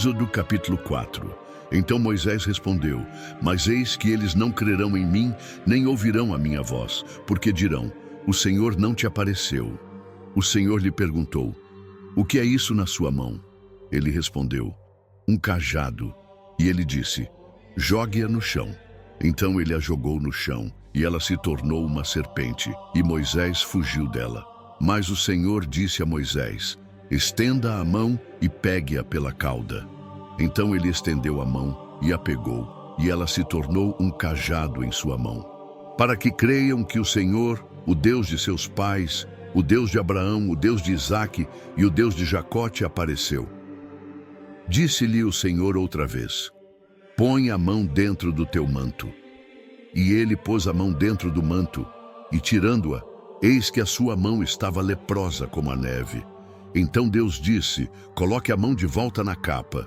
Êxodo capítulo 4. Então Moisés respondeu: Mas eis que eles não crerão em mim, nem ouvirão a minha voz, porque dirão: O Senhor não te apareceu. O Senhor lhe perguntou: O que é isso na sua mão? Ele respondeu: Um cajado. E ele disse: Jogue-a no chão. Então ele a jogou no chão, e ela se tornou uma serpente, e Moisés fugiu dela. Mas o Senhor disse a Moisés: Estenda a mão e pegue-a pela cauda. Então ele estendeu a mão e a pegou, e ela se tornou um cajado em sua mão. Para que creiam que o Senhor, o Deus de seus pais, o Deus de Abraão, o Deus de Isaque e o Deus de Jacó te apareceu. Disse-lhe o Senhor outra vez: Põe a mão dentro do teu manto. E ele pôs a mão dentro do manto, e tirando-a, eis que a sua mão estava leprosa como a neve. Então Deus disse: Coloque a mão de volta na capa.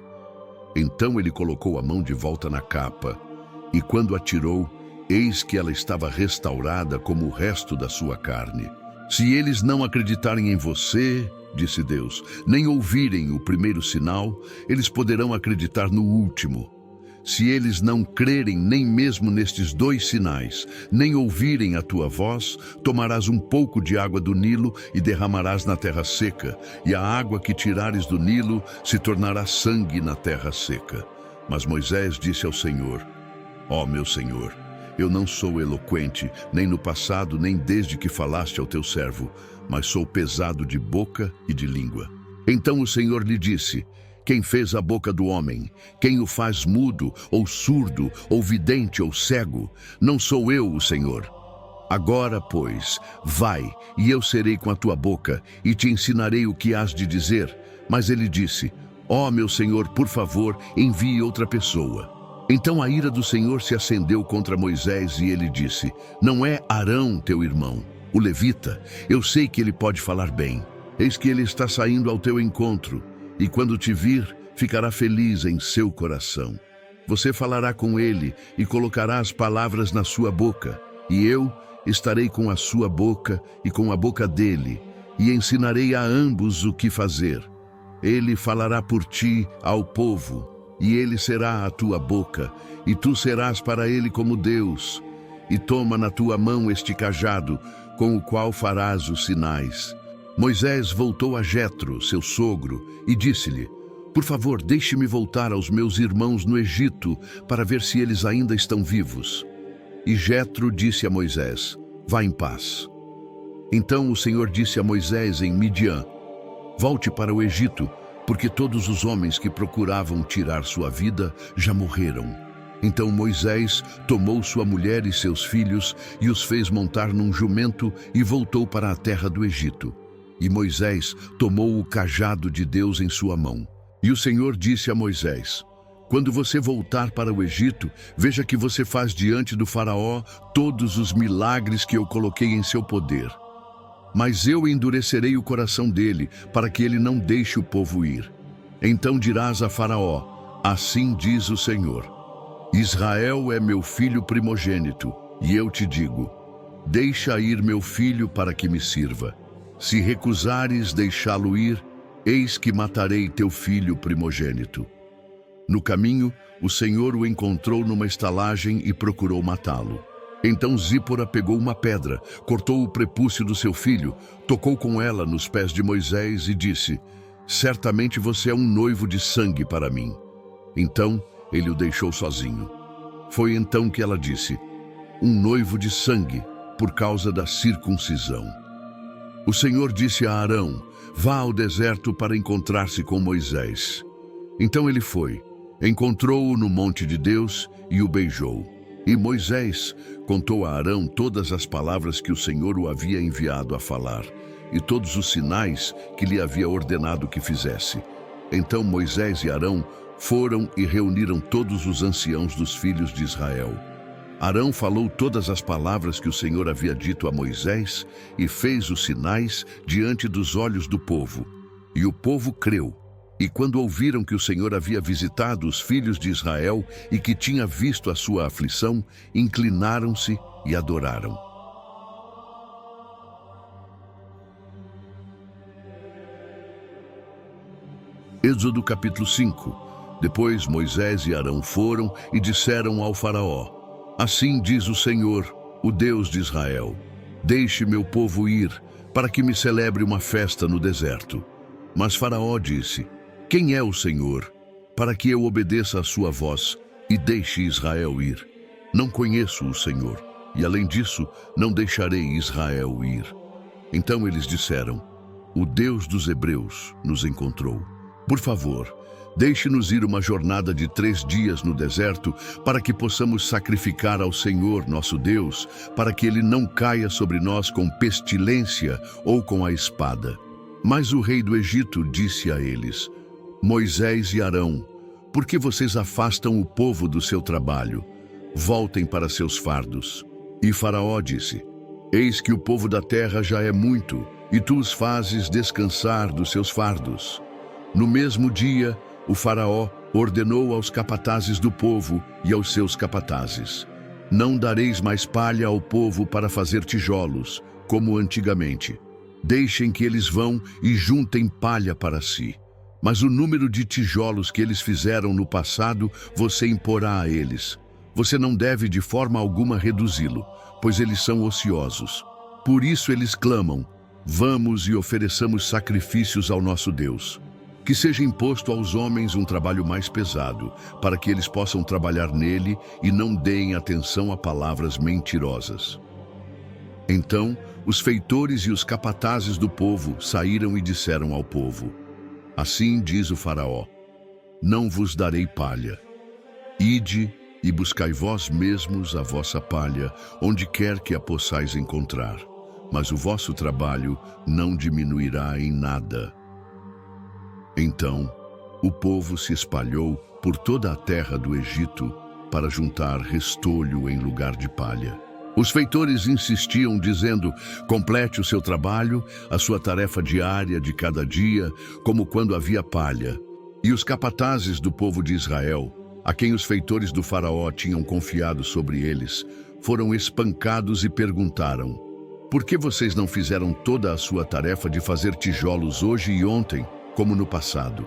Então ele colocou a mão de volta na capa, e quando a tirou, eis que ela estava restaurada como o resto da sua carne. Se eles não acreditarem em você, disse Deus, nem ouvirem o primeiro sinal, eles poderão acreditar no último. Se eles não crerem nem mesmo nestes 2 sinais, nem ouvirem a tua voz, tomarás um pouco de água do Nilo e derramarás na terra seca, e a água que tirares do Nilo se tornará sangue na terra seca. Mas Moisés disse ao Senhor: Ó meu Senhor, eu não sou eloquente, nem no passado, nem desde que falaste ao teu servo, mas sou pesado de boca e de língua. Então o Senhor lhe disse: Quem fez a boca do homem? Quem o faz mudo, ou surdo, ou vidente, ou cego? Não sou eu, o Senhor. Agora, pois, vai, e eu serei com a tua boca, e te ensinarei o que hás de dizer. Mas ele disse: Ó meu Senhor, por favor, envie outra pessoa. Então a ira do Senhor se acendeu contra Moisés, e ele disse: Não é Arão, teu irmão, o levita? Eu sei que ele pode falar bem. Eis que ele está saindo ao teu encontro, e quando te vir, ficará feliz em seu coração. Você falará com ele e colocará as palavras na sua boca, e eu estarei com a sua boca e com a boca dele, e ensinarei a ambos o que fazer. Ele falará por ti ao povo, e ele será a tua boca, e tu serás para ele como Deus. E toma na tua mão este cajado, com o qual farás os sinais. Moisés voltou a Jetro, seu sogro, e disse-lhe: Por favor, deixe-me voltar aos meus irmãos no Egito, para ver se eles ainda estão vivos. E Jetro disse a Moisés: Vá em paz. Então o Senhor disse a Moisés em Midian: Volte para o Egito, porque todos os homens que procuravam tirar sua vida já morreram. Então Moisés tomou sua mulher e seus filhos e os fez montar num jumento e voltou para a terra do Egito. E Moisés tomou o cajado de Deus em sua mão. E o Senhor disse a Moisés: Quando você voltar para o Egito, veja que você faz diante do faraó todos os milagres que eu coloquei em seu poder. Mas eu endurecerei o coração dele, para que ele não deixe o povo ir. Então dirás a faraó: Assim diz o Senhor: Israel é meu filho primogênito, e eu te digo: Deixa ir meu filho para que me sirva. Se recusares deixá-lo ir, eis que matarei teu filho primogênito. No caminho, o Senhor o encontrou numa estalagem e procurou matá-lo. Então Zípora pegou uma pedra, cortou o prepúcio do seu filho, tocou com ela nos pés de Moisés e disse: Certamente você é um noivo de sangue para mim. Então ele o deixou sozinho. Foi então que ela disse: Um noivo de sangue, por causa da circuncisão. O Senhor disse a Arão: Vá ao deserto para encontrar-se com Moisés. Então ele foi, encontrou-o no monte de Deus e o beijou. E Moisés contou a Arão todas as palavras que o Senhor o havia enviado a falar, e todos os sinais que lhe havia ordenado que fizesse. Então Moisés e Arão foram e reuniram todos os anciãos dos filhos de Israel. Arão falou todas as palavras que o Senhor havia dito a Moisés e fez os sinais diante dos olhos do povo. E o povo creu. E quando ouviram que o Senhor havia visitado os filhos de Israel e que tinha visto a sua aflição, inclinaram-se e adoraram. Êxodo capítulo 5. Depois Moisés e Arão foram e disseram ao Faraó: Assim diz o Senhor, o Deus de Israel: Deixe meu povo ir, para que me celebre uma festa no deserto. Mas Faraó disse: Quem é o Senhor, para que eu obedeça a sua voz e deixe Israel ir? Não conheço o Senhor, e além disso, não deixarei Israel ir. Então eles disseram: O Deus dos Hebreus nos encontrou. Por favor, deixe-nos ir uma jornada de 3 dias no deserto, para que possamos sacrificar ao Senhor nosso Deus, para que ele não caia sobre nós com pestilência ou com a espada. Mas o rei do Egito disse a eles: Moisés e Arão, por que vocês afastam o povo do seu trabalho? Voltem para seus fardos. E Faraó disse: Eis que o povo da terra já é muito, e tu os fazes descansar dos seus fardos. No mesmo dia, o Faraó ordenou aos capatazes do povo e aos seus capatazes: Não dareis mais palha ao povo para fazer tijolos, como antigamente. Deixem que eles vão e juntem palha para si. Mas o número de tijolos que eles fizeram no passado, você imporá a eles. Você não deve de forma alguma reduzi-lo, pois eles são ociosos. Por isso eles clamam: Vamos e ofereçamos sacrifícios ao nosso Deus. Que seja imposto aos homens um trabalho mais pesado, para que eles possam trabalhar nele e não deem atenção a palavras mentirosas. Então, os feitores e os capatazes do povo saíram e disseram ao povo: Assim diz o Faraó: Não vos darei palha. Ide e buscai vós mesmos a vossa palha, onde quer que a possais encontrar, mas o vosso trabalho não diminuirá em nada. Então, o povo se espalhou por toda a terra do Egito para juntar restolho em lugar de palha. Os feitores insistiam, dizendo: Complete o seu trabalho, a sua tarefa diária de cada dia, como quando havia palha. E os capatazes do povo de Israel, a quem os feitores do Faraó tinham confiado sobre eles, foram espancados e perguntaram: Por que vocês não fizeram toda a sua tarefa de fazer tijolos hoje e ontem, como no passado?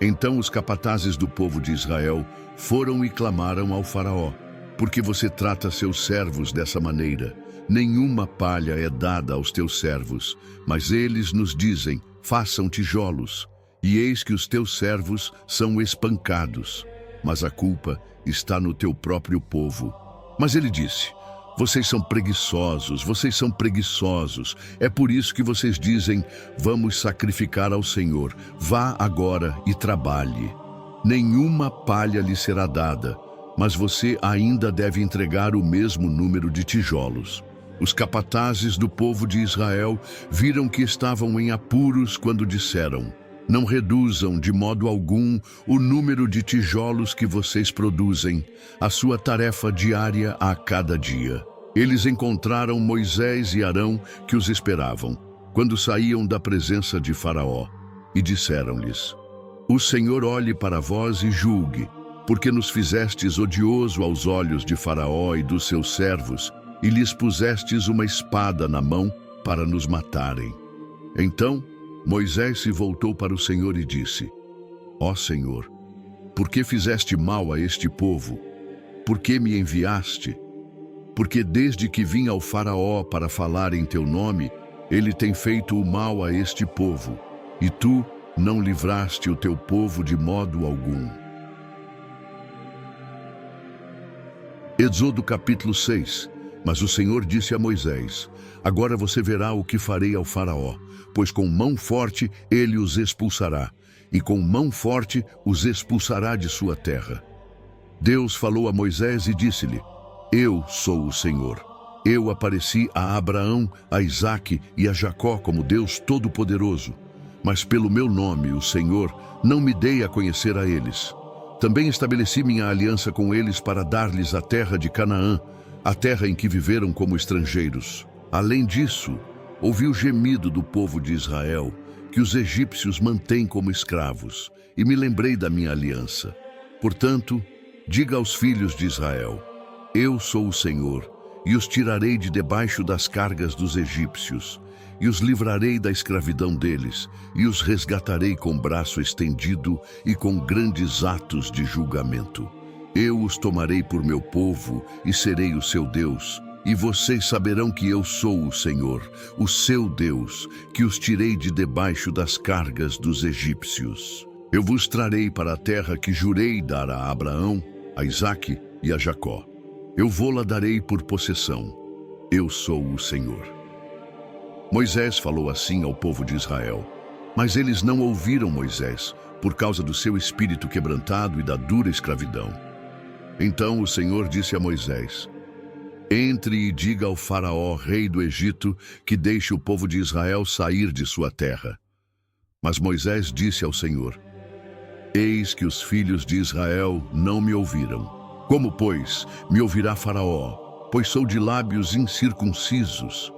Então os capatazes do povo de Israel foram e clamaram ao Faraó: Por que você trata seus servos dessa maneira? Nenhuma palha é dada aos teus servos, mas eles nos dizem: Façam tijolos. E eis que os teus servos são espancados. Mas a culpa está no teu próprio povo. Mas ele disse: Vocês são preguiçosos. É por isso que vocês dizem: Vamos sacrificar ao Senhor. Vá agora e trabalhe. Nenhuma palha lhe será dada, mas você ainda deve entregar o mesmo número de tijolos. Os capatazes do povo de Israel viram que estavam em apuros quando disseram: Não reduzam de modo algum o número de tijolos que vocês produzem, a sua tarefa diária a cada dia. Eles encontraram Moisés e Arão, que os esperavam, quando saíam da presença de Faraó, e disseram-lhes: O Senhor olhe para vós e julgue, porque nos fizestes odioso aos olhos de Faraó e dos seus servos, e lhes pusestes uma espada na mão para nos matarem. Então Moisés se voltou para o Senhor e disse: Ó Senhor, por que fizeste mal a este povo? Por que me enviaste? Porque desde que vim ao Faraó para falar em teu nome, ele tem feito o mal a este povo, e tu não livraste o teu povo de modo algum. Êxodo capítulo 6. Mas o Senhor disse a Moisés: Agora você verá o que farei ao Faraó, pois com mão forte ele os expulsará, e com mão forte os expulsará de sua terra. Deus falou a Moisés e disse-lhe: Eu sou o Senhor. Eu apareci a Abraão, a Isaque e a Jacó como Deus Todo-Poderoso, mas pelo meu nome, o Senhor, não me dei a conhecer a eles. Também estabeleci minha aliança com eles para dar-lhes a terra de Canaã, a terra em que viveram como estrangeiros. Além disso, ouvi o gemido do povo de Israel, que os egípcios mantêm como escravos, e me lembrei da minha aliança. Portanto, diga aos filhos de Israel: Eu sou o Senhor. e os tirarei de debaixo das cargas dos egípcios, e os livrarei da escravidão deles, e os resgatarei com braço estendido e com grandes atos de julgamento. Eu os tomarei por meu povo e serei o seu Deus, e vocês saberão que eu sou o Senhor, o seu Deus, que os tirei de debaixo das cargas dos egípcios. Eu vos trarei para a terra que jurei dar a Abraão, a Isaque e a Jacó. Eu vou-la darei por possessão. Eu sou o Senhor. Moisés falou assim ao povo de Israel, mas eles não ouviram Moisés, por causa do seu espírito quebrantado e da dura escravidão. Então o Senhor disse a Moisés: entre e diga ao faraó, rei do Egito, que deixe o povo de Israel sair de sua terra. Mas Moisés disse ao Senhor: eis que os filhos de Israel não me ouviram. Como, pois, me ouvirá faraó, pois sou de lábios incircuncisos?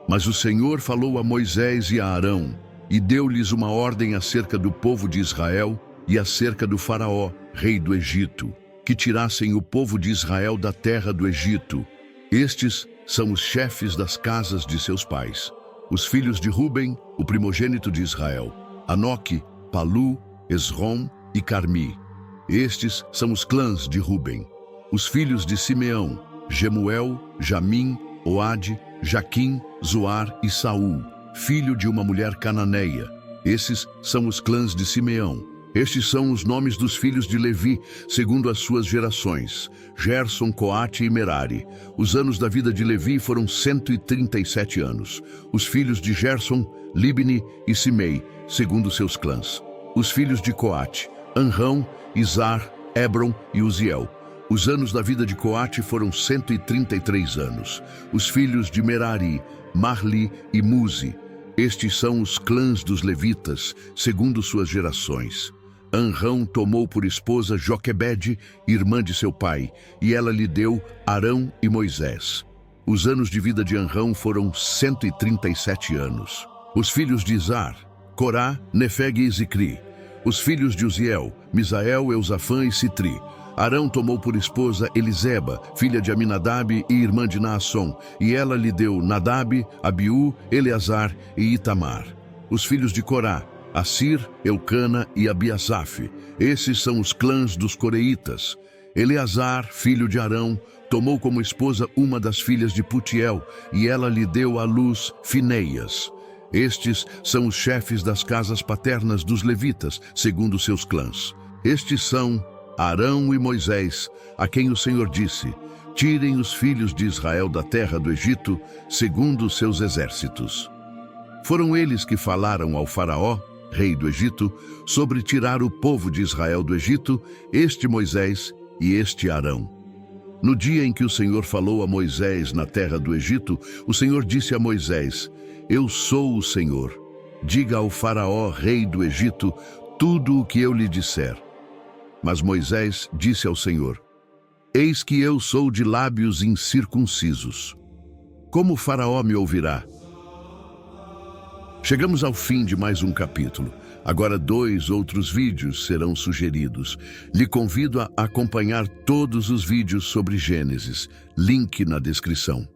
Mas o Senhor falou a Moisés e a Arão, e deu-lhes uma ordem acerca do povo de Israel e acerca do faraó, rei do Egito, que tirassem o povo de Israel da terra do Egito. Estes são os chefes das casas de seus pais. Os filhos de Ruben, o primogênito de Israel: Anoque, Palu, Esrom e Carmi. Estes são os clãs de Ruben. Os filhos de Simeão: Gemuel, Jamim, Oade, Jaquim, Zoar e Saul, filho de uma mulher cananeia. Esses são os clãs de Simeão. Estes são os nomes dos filhos de Levi, segundo as suas gerações: Gerson, Coate e Merari. Os anos da vida de Levi foram 137 anos. Os filhos de Gerson, Libni e Simei, segundo seus clãs. Os filhos de Coate: Anrão, Izar, Hebron e Uziel. Os anos da vida de Coate foram 133 anos. Os filhos de Merari: Mahli e Muzi. Estes são os clãs dos levitas, segundo suas gerações. Anrão tomou por esposa Joquebede, irmã de seu pai, e ela lhe deu Arão e Moisés. Os anos de vida de Anrão foram 137 anos. Os filhos de Izar: Corá, Nefeg e Zicri. Os filhos de Uziel: Misael, Eusafã e Citri. Arão tomou por esposa Eliseba, filha de Aminadab e irmã de Naasson, e ela lhe deu Nadab, Abiú, Eleazar e Itamar. Os filhos de Corá: Assir, Eucana e Abiasaf. Esses são os clãs dos coreitas. Eleazar, filho de Arão, tomou como esposa uma das filhas de Putiel, e ela lhe deu à luz Fineias. Estes são os chefes das casas paternas dos levitas, segundo seus clãs. Estes são Arão e Moisés, a quem o Senhor disse: tirem os filhos de Israel da terra do Egito, segundo os seus exércitos. Foram eles que falaram ao faraó, rei do Egito, sobre tirar o povo de Israel do Egito, este Moisés e este Arão. No dia em que o Senhor falou a Moisés na terra do Egito, o Senhor disse a Moisés: eu sou o Senhor. Diga ao faraó, rei do Egito, tudo o que eu lhe disser. Mas Moisés disse ao Senhor: eis que eu sou de lábios incircuncisos. Como o faraó me ouvirá? Chegamos ao fim de mais um capítulo. Agora 2 outros vídeos serão sugeridos. Lhe convido a acompanhar todos os vídeos sobre Gênesis. Link na descrição.